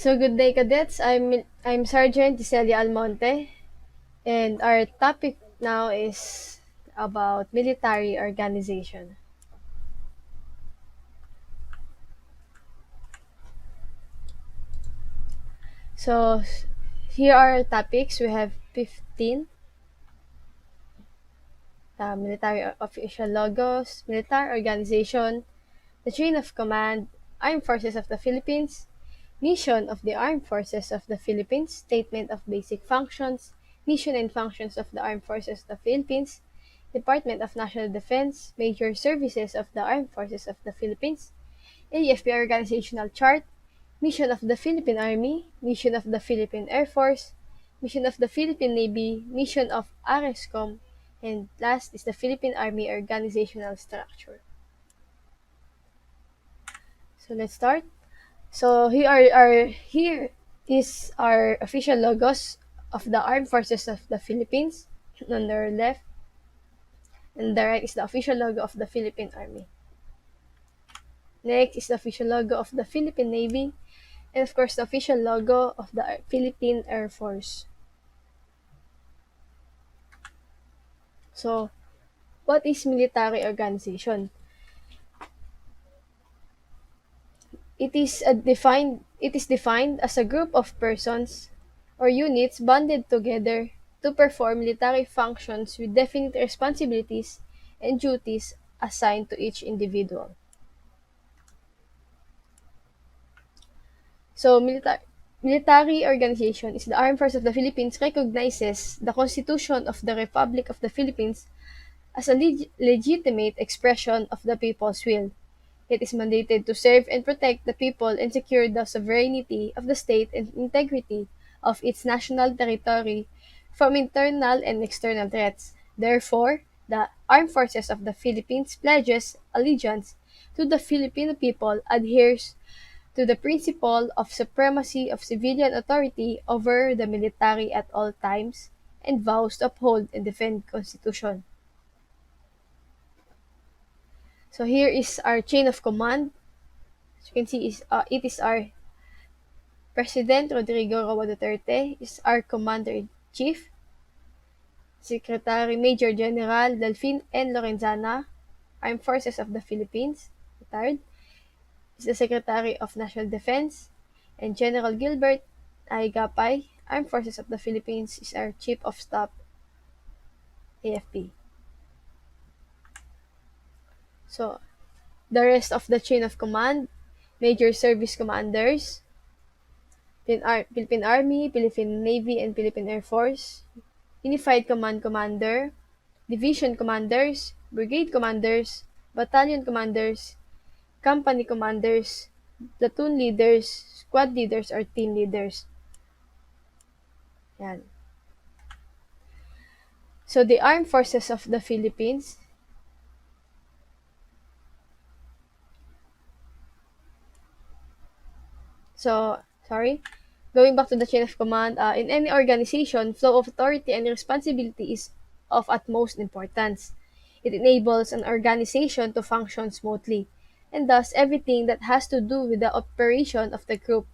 So good day, cadets. I'm Sergeant Gisela Almonte, and our topic now is about military organization. So here are our topics. We have 15 military official logos, military organization, the chain of command, Armed Forces of the Philippines, mission of the Armed Forces of the Philippines, statement of basic functions, mission and functions of the Armed Forces of the Philippines, Department of National Defense, major services of the Armed Forces of the Philippines, AFP organizational chart, mission of the Philippine Army, mission of the Philippine Air Force, mission of the Philippine Navy, mission of ARESCOM, and last is the Philippine Army organizational structure. So let's start. So here is our official logos of the Armed Forces of the Philippines. On the left and the right is the official logo of the Philippine Army. Next is the official logo of the Philippine Navy, and of course the official logo of the Philippine Air Force. So, what is military organization? It is defined as a group of persons or units bonded together to perform military functions with definite responsibilities and duties assigned to each individual. So, military organization is the Armed Forces of the Philippines recognizes the Constitution of the Republic of the Philippines as a legitimate expression of the people's will. It is mandated to serve and protect the people and secure the sovereignty of the state and integrity of its national territory from internal and external threats. Therefore, the Armed Forces of the Philippines pledges allegiance to the Filipino people, adheres to the principle of supremacy of civilian authority over the military at all times, and vows to uphold and defend the Constitution. So here is our chain of command. As you can see, it is our President Rodrigo Roa Duterte is our Commander-in-Chief, Secretary Major General Delfin N. Lorenzana, Armed Forces of the Philippines, retired, is the Secretary of National Defense, and General Gilbert I. Gapay, Armed Forces of the Philippines, is our Chief of Staff, AFP. So, the rest of the chain of command, Major Service Commanders, Philippine Army, Philippine Navy, and Philippine Air Force, Unified Command Commander, Division Commanders, Brigade Commanders, Battalion Commanders, Company Commanders, Platoon Leaders, Squad Leaders, or Team Leaders. Yan. So, the Armed Forces of the Philippines, going back to the chain of command, in any organization, flow of authority and responsibility is of utmost importance. It enables an organization to function smoothly, and thus everything that has to do with the operation of the group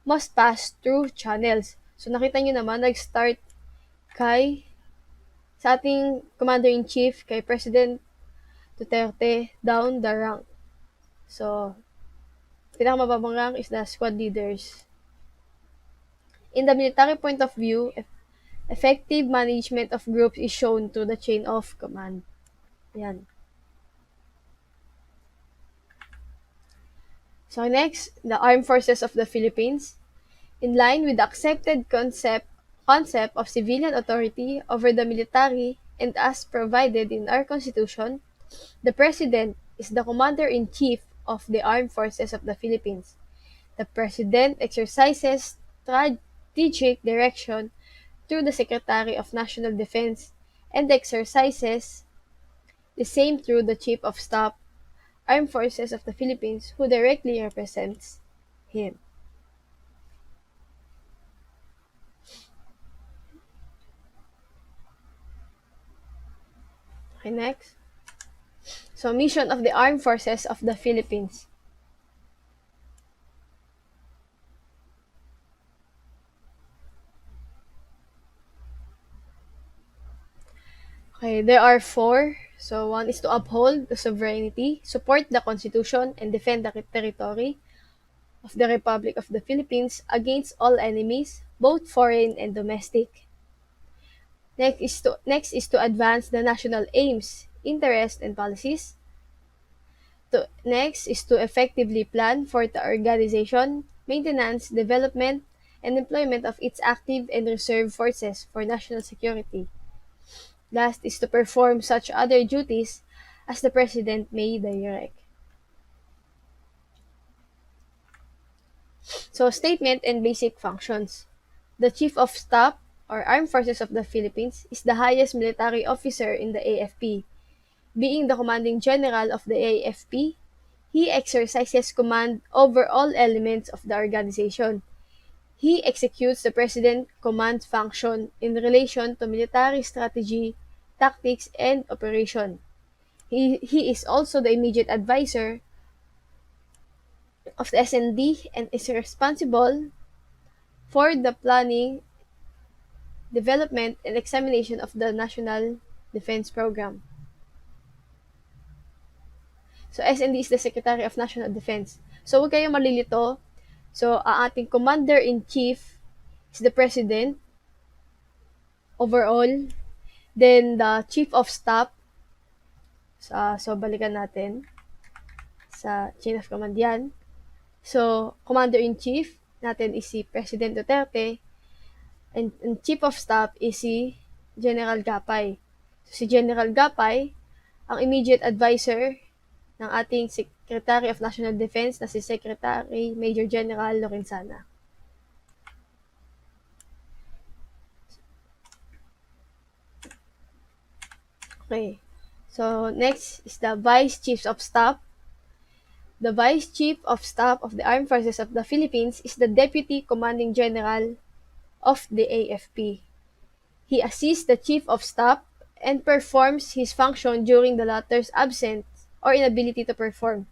must pass through channels. So nakita nyo naman, nag-start sa ating Commander-in-Chief, kay President Duterte, down the rank. So, pinakamababang rank is the squad leaders. In the military point of view, effective management of groups is shown through the chain of command. Yan. So next, the Armed Forces of the Philippines. In line with the accepted concept of civilian authority over the military and as provided in our Constitution, the President is the Commander-in-Chief of the Armed Forces of the Philippines. The President exercises strategic direction through the Secretary of National Defense and exercises the same through the Chief of Staff, Armed Forces of the Philippines, who directly represents him. Okay, next. So, mission of the Armed Forces of the Philippines. Okay, there are four. So one is to uphold the sovereignty, support the Constitution, and defend the territory of the Republic of the Philippines against all enemies, both foreign and domestic. Next is to advance the national aims, interests, and policies. Next is to effectively plan for the organization, maintenance, development, and employment of its active and reserve forces for national security. Last is to perform such other duties as the President may direct. So, statement and basic functions. The Chief of Staff or Armed Forces of the Philippines is the highest military officer in the AFP. Being the commanding general of the AFP, he exercises command over all elements of the organization. He executes the President command function in relation to military strategy, tactics, and operation. He is also the immediate advisor of the SND and is responsible for the planning, development, and examination of the National Defense Program. So, SND is the Secretary of National Defense. So, huwag kayong malilito. So, ang ating Commander-in-Chief is the President overall. Then, the Chief of Staff, so balikan natin sa chain of command yan. So, Commander-in-Chief natin is si President Duterte and Chief of Staff is si General Gapay. So, si General Gapay, ang immediate advisor ng ating Secretary of National Defense na si Secretary Major General Lorenzana. Okay. So, next is the Vice Chiefs of Staff. The Vice Chief of Staff of the Armed Forces of the Philippines is the Deputy Commanding General of the AFP. He assists the Chief of Staff and performs his function during the latter's absence or inability to perform.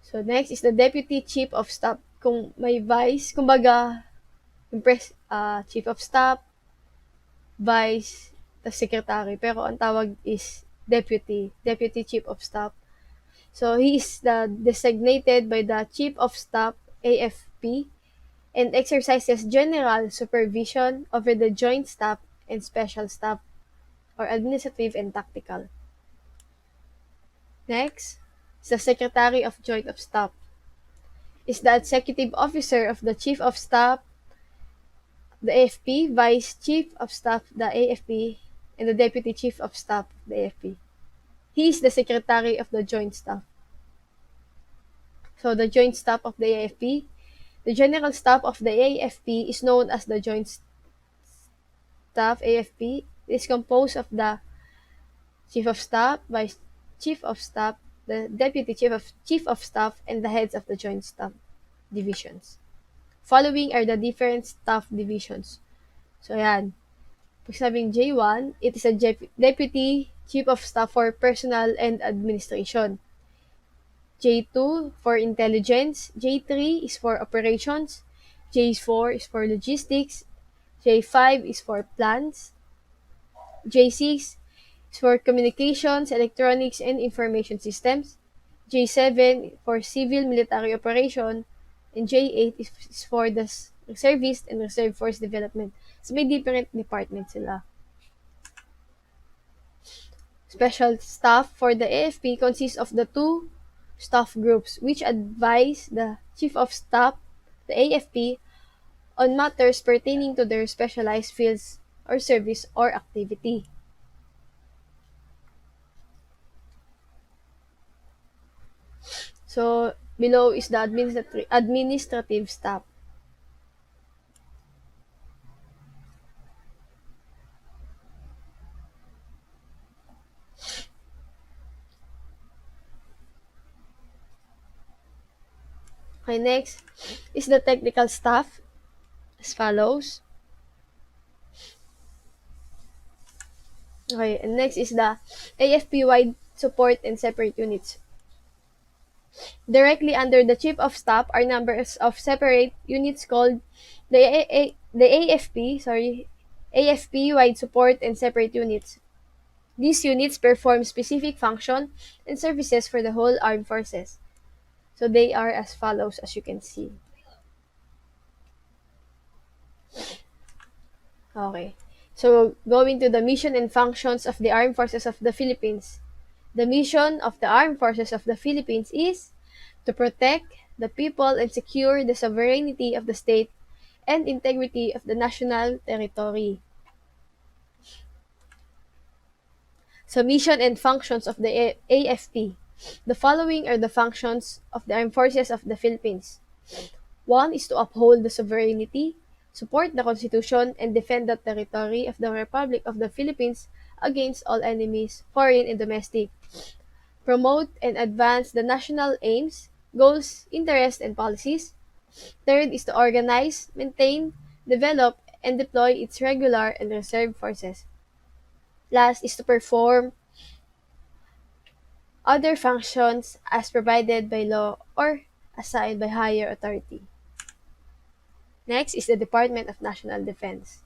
So, next is the Deputy Chief of Staff. Kung may vice, kumbaga, yung Chief of Staff, Vice, the Secretary. Pero ang tawag is Deputy Chief of Staff. So, he is designated by the Chief of Staff, AFP, and exercises general supervision over the Joint Staff and Special Staff, or administrative and tactical. Next is the Secretary of Joint of Staff. Is the executive officer of the Chief of Staff, the AFP, Vice Chief of Staff, the AFP, and the Deputy Chief of Staff, the AFP. He is the Secretary of the Joint Staff. So, the Joint Staff of the AFP. The General Staff of the AFP is known as the Joint Staff AFP. It is composed of the Chief of Staff, Vice Chief of Staff, the Deputy Chief of Staff, and the heads of the Joint Staff divisions. Following are the different staff divisions. So, yan. Pag sabing J1, it is a Deputy Chief of Staff for Personnel and Administration. J2 for Intelligence. J3 is for Operations. J4 is for Logistics. J5 is for Plans. J6 is for Communications, Electronics, and Information Systems. J7 for Civil Military Operation. And J8 is for the Reservist and Reserve Force Development. So, may different departments sila. Special staff for the AFP consists of the two staff groups which advise the Chief of Staff, the AFP, on matters pertaining to their specialized fields or service or activity. So, below is the administrative staff. Okay, next is the technical staff as follows. Okay, and next is the AFP-wide support and separate units. Directly under the Chief of Staff are numbers of separate units called the AFP, AFP-wide support and separate units. These units perform specific function and services for the whole armed forces. So they are as follows, as you can see. Okay. So going to the mission and functions of the Armed Forces of the Philippines. The mission of the Armed Forces of the Philippines is to protect the people and secure the sovereignty of the state and integrity of the national territory. So mission and functions of the AFP. The following are the functions of the Armed Forces of the Philippines. One is to uphold the sovereignty, support the Constitution, and defend the territory of the Republic of the Philippines against all enemies, foreign and domestic. Promote and advance the national aims, goals, interests, and policies. Third is to organize, maintain, develop, and deploy its regular and reserve forces. Last is to perform other functions as provided by law or assigned by higher authority. Next is the Department of National Defense.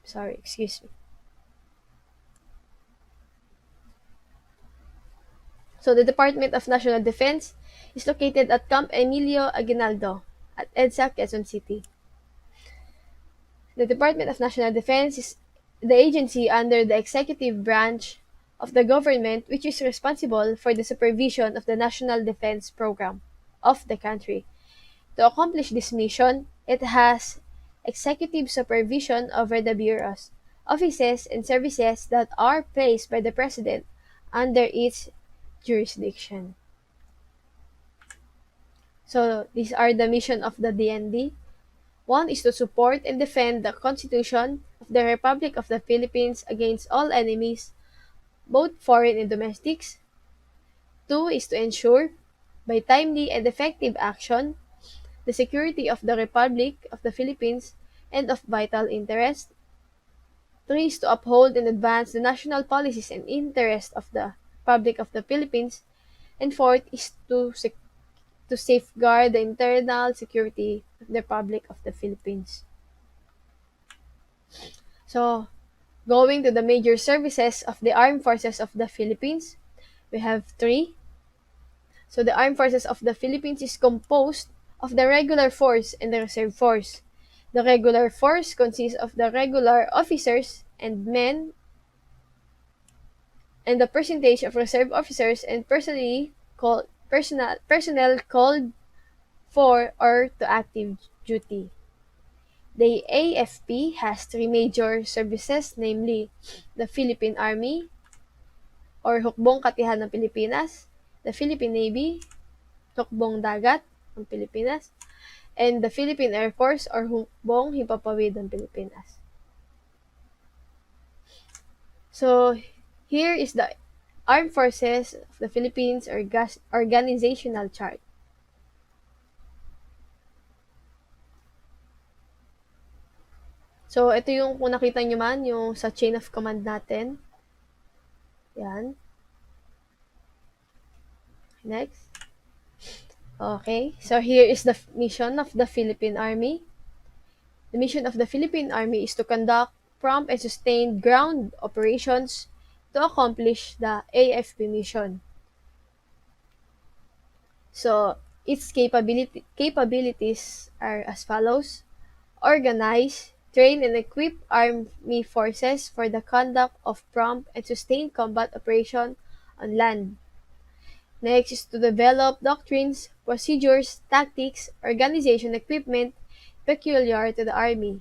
Sorry, excuse me. So the Department of National Defense is located at Camp Emilio Aguinaldo at EDSA, Quezon City. The Department of National Defense is the agency under the executive branch of the government which is responsible for the supervision of the national defense program of the country. To accomplish this mission, it has executive supervision over the bureaus, offices, and services that are placed by the President under its jurisdiction. So these are the mission of the DND. One is to support and defend the Constitution of the Republic of the Philippines against all enemies, both foreign and domestics. Two is to ensure, by timely and effective action, the security of the Republic of the Philippines and of vital interest. Three is to uphold and advance the national policies and interests of the Republic of the Philippines. And fourth is to safeguard the internal security of the Republic of the Philippines. So, going to the major services of the Armed Forces of the Philippines, we have three. So, the Armed Forces of the Philippines is composed of the regular force and the reserve force. The regular force consists of the regular officers and men, and the percentage of reserve officers and personnel called for or to active duty. The AFP has three major services, namely the Philippine Army or Hukbong Katihan ng Pilipinas, the Philippine Navy, Hukbong Dagat ng Pilipinas, and the Philippine Air Force or Hukbong Himpapawid ng Pilipinas. So, here is the Armed Forces of the Philippines organizational chart. So, ito yung kung nakita nyo man, yung sa chain of command natin. Yan. Next. Okay, so here is the mission of the Philippine Army. The mission of the Philippine Army is to conduct prompt and sustained ground operations to accomplish the AFP mission. So, its capabilities are as follows: organize, train, and equip Army forces for the conduct of prompt and sustained combat operation on land. Next is to develop doctrines, procedures, tactics, organization, equipment peculiar to the Army.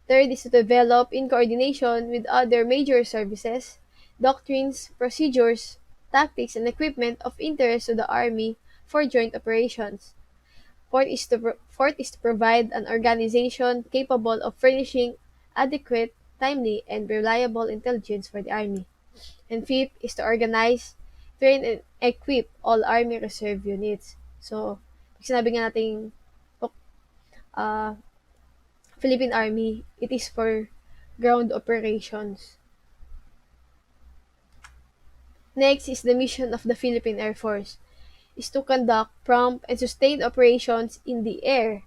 Third is to develop, in coordination with other major services, doctrines, procedures, tactics, and equipment of interest to the Army for joint operations. Fourth is to provide an organization capable of furnishing adequate, timely, and reliable intelligence for the Army. And fifth is to organize, train, and equip all Army Reserve units. So, pag sinabi nga natin uh, Philippine Army, it is for ground operations. Next is the mission of the Philippine Air Force, is to conduct prompt and sustained operations in the air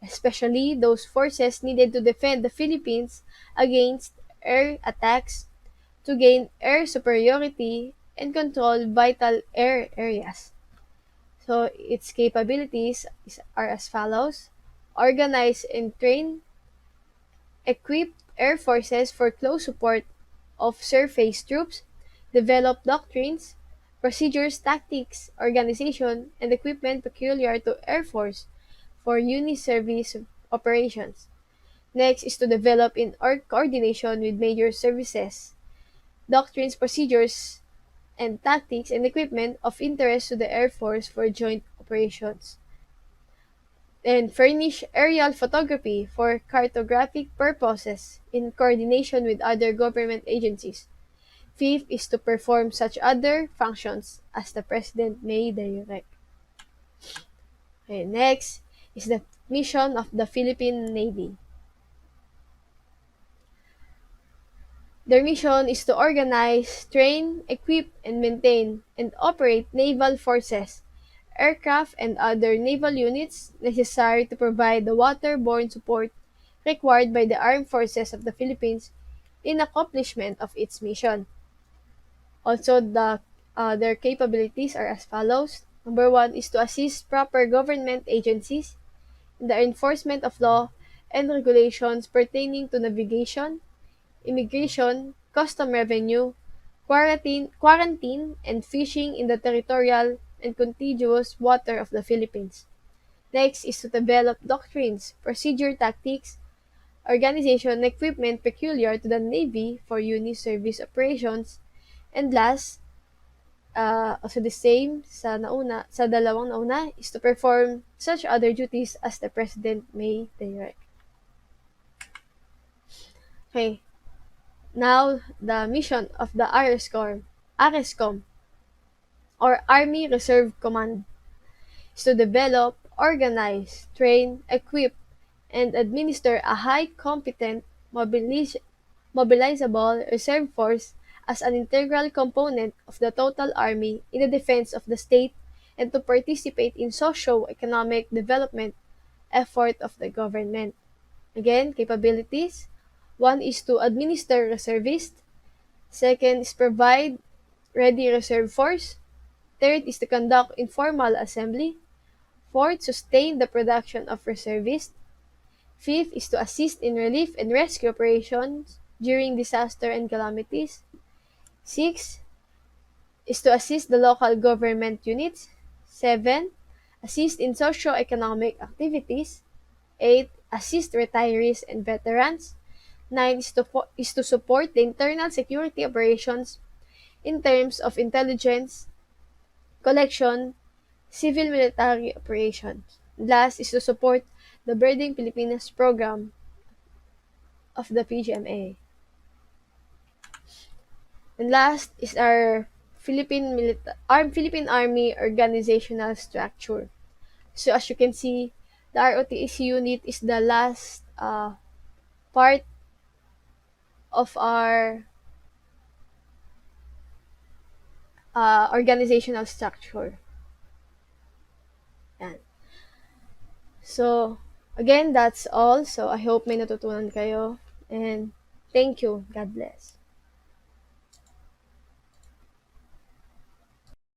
especially those forces needed to defend the Philippines against air attacks, to gain air superiority, and control vital air areas. So its capabilities are as follows: organize and train, equip air forces for close support of surface troops, develop doctrines, procedures, tactics, organization, and equipment peculiar to Air Force for uni-service operations. Next is to develop in coordination with major services, doctrines, procedures, and tactics and equipment of interest to the Air Force for joint operations. And furnish aerial photography for cartographic purposes in coordination with other government agencies. Fifth is to perform such other functions as the President may direct. Okay, next is the mission of the Philippine Navy. Their mission is to organize, train, equip, and maintain and operate naval forces, aircraft, and other naval units necessary to provide the waterborne support required by the armed forces of the Philippines in accomplishment of its mission. Also, their capabilities are as follows. Number one is to assist proper government agencies in the enforcement of law and regulations pertaining to navigation, immigration, custom revenue, quarantine, and fishing in the territorial and contiguous water of the Philippines. Next is to develop doctrines, procedure, tactics, organization, and equipment peculiar to the Navy for uni-service operations. And last, also the same sa dalawang nauna, is to perform such other duties as the President may direct. Okay, now the mission of the ARESCOM, or Army Reserve Command, is to develop, organize, train, equip, and administer a high competent mobilizable reserve force as an integral component of the total army in the defense of the state and to participate in socio-economic development effort of the government. Again, capabilities. One is to administer reservists. Second is provide ready reserve force. Third is to conduct informal assembly. Fourth, sustain the production of reservists. Fifth is to assist in relief and rescue operations during disaster and calamities. Six is to assist the local government units. Seven, assist in socio-economic activities. Eight, assist retirees and veterans. Nine is to support the internal security operations in terms of intelligence, collection, civil military operations. Last is to support the Birding Pilipinas program of the PGMA. And last is our Philippine Army organizational structure. So as you can see, the ROTC unit is the last part of our organizational structure. Yan. So, again, that's all. So, I hope may natutunan kayo. And thank you. God bless.